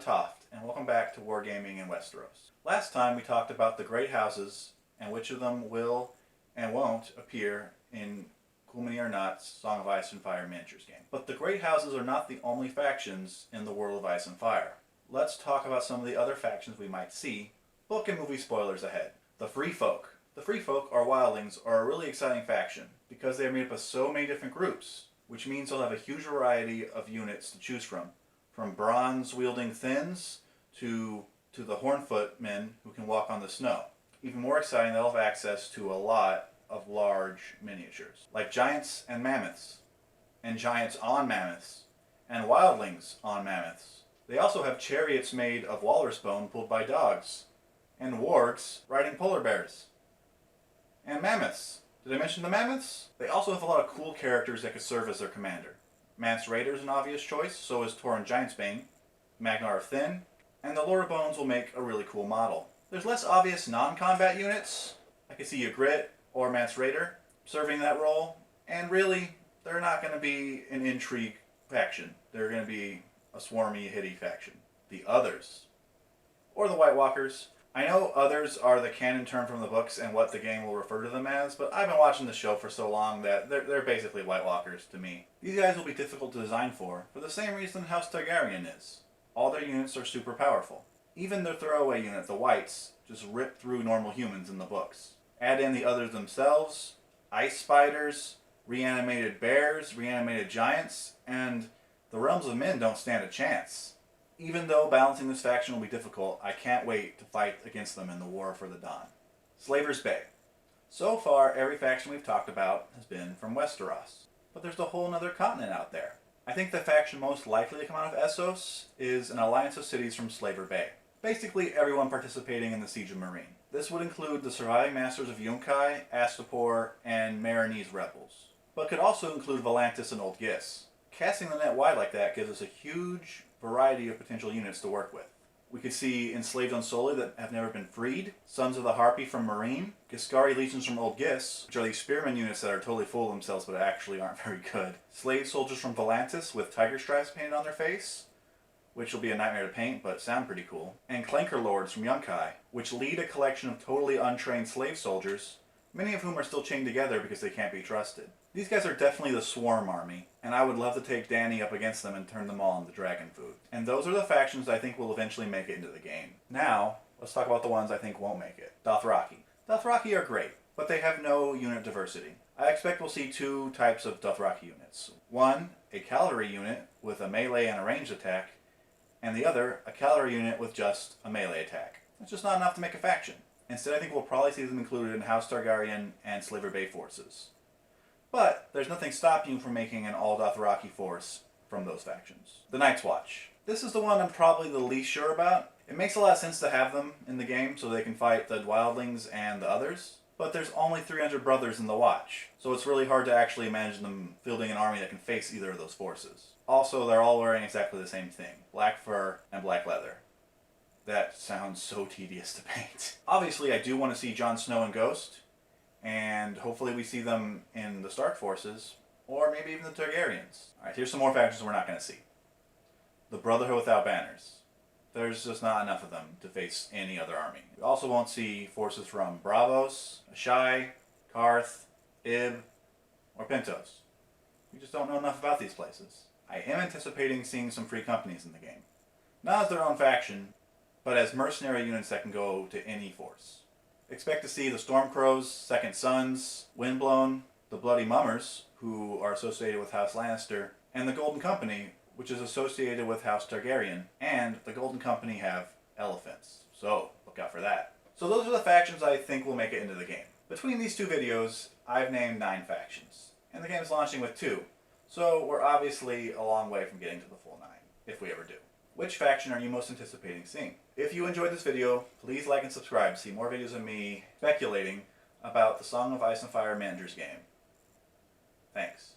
Toft, and welcome back to Wargaming in Westeros. Last time we talked about the great houses and which of them will and won't appear in Cool Mini or Not's Song of Ice and Fire miniatures game. But the great houses are not the only factions in the world of Ice and Fire. Let's talk about some of the other factions we might see. Book and movie spoilers ahead. The Free Folk. The Free Folk, or Wildlings, are a really exciting faction because they are made up of so many different groups, which means they'll have a huge variety of units to choose from bronze-wielding Thins to the Hornfoot men who can walk on the snow. Even more exciting, they'll have access to a lot of large miniatures, like giants and mammoths, and giants on mammoths, and wildlings on mammoths. They also have chariots made of walrus bone pulled by dogs, and wargs riding polar bears, and mammoths. Did I mention the mammoths? They also have a lot of cool characters that could serve as their commander. Mance Rayder is an obvious choice, so is Tauren Giantsbane, Magnar of Thin, and the Lord of Bones will make a really cool model. There's less obvious non-combat units. I could see Ygritte or Mance Rayder serving that role, and really, they're not going to be an intrigue faction. They're going to be a swarmy, hitty faction. The Others, or the White Walkers. I know others are the canon term from the books and what the game will refer to them as, but I've been watching the show for so long that they're basically White Walkers to me. These guys will be difficult to design for the same reason House Targaryen is. All their units are super powerful. Even their throwaway unit, the Whites, just rip through normal humans in the books. Add in the Others themselves, ice spiders, reanimated bears, reanimated giants, and the Realms of Men don't stand a chance. Even though balancing this faction will be difficult, I can't wait to fight against them in the War for the Dawn. Slaver's Bay. So far, every faction we've talked about has been from Westeros. But there's a whole other continent out there. I think the faction most likely to come out of Essos is an alliance of cities from Slaver Bay. Basically everyone participating in the Siege of Meereen. This would include the surviving masters of Yunkai, Astapor, and Meereenese rebels. But could also include Volantis and Old Gis. Casting the net wide like that gives us a huge variety of potential units to work with. We could see enslaved Unsullied that have never been freed, Sons of the Harpy from Meereen, Giscari Legions from Old Gis, which are these spearmen units that are totally full of themselves but actually aren't very good, slave soldiers from Volantis with tiger stripes painted on their face, which will be a nightmare to paint but sound pretty cool, and Clanker Lords from Yunkai, which lead a collection of totally untrained slave soldiers, many of whom are still chained together because they can't be trusted. These guys are definitely the swarm army, and I would love to take Dany up against them and turn them all into dragon food. And those are the factions I think will eventually make it into the game. Now, let's talk about the ones I think won't make it. Dothraki. Dothraki are great, but they have no unit diversity. I expect we'll see two types of Dothraki units. One, a cavalry unit with a melee and a ranged attack, and the other, a cavalry unit with just a melee attack. It's just not enough to make a faction. Instead, I think we'll probably see them included in House Targaryen and Slaver Bay forces. But there's nothing stopping you from making an all-Dothraki force from those factions. The Night's Watch. This is the one I'm probably the least sure about. It makes a lot of sense to have them in the game so they can fight the Wildlings and the Others, but there's only 300 brothers in the Watch, so it's really hard to actually imagine them fielding an army that can face either of those forces. Also, they're all wearing exactly the same thing, black fur and black leather. That sounds so tedious to paint. Obviously, I do want to see Jon Snow and Ghost, and hopefully we see them in the Stark forces, or maybe even the Targaryens. Alright, here's some more factions we're not going to see. The Brotherhood Without Banners. There's just not enough of them to face any other army. We also won't see forces from Braavos, Ashai, Karth, Ib, or Pentos. We just don't know enough about these places. I am anticipating seeing some free companies in the game. Not as their own faction, but as mercenary units that can go to any force. Expect to see the Stormcrows, Second Sons, Windblown, the Bloody Mummers, who are associated with House Lannister, and the Golden Company, which is associated with House Targaryen, and the Golden Company have elephants. So, look out for that. So those are the factions I think will make it into the game. Between these two videos, I've named 9 factions, and the game is launching with 2, so we're obviously a long way from getting to the full 9, if we ever do. Which faction are you most anticipating seeing? If you enjoyed this video, please like and subscribe to see more videos of me speculating about the Song of Ice and Fire Miniatures game. Thanks.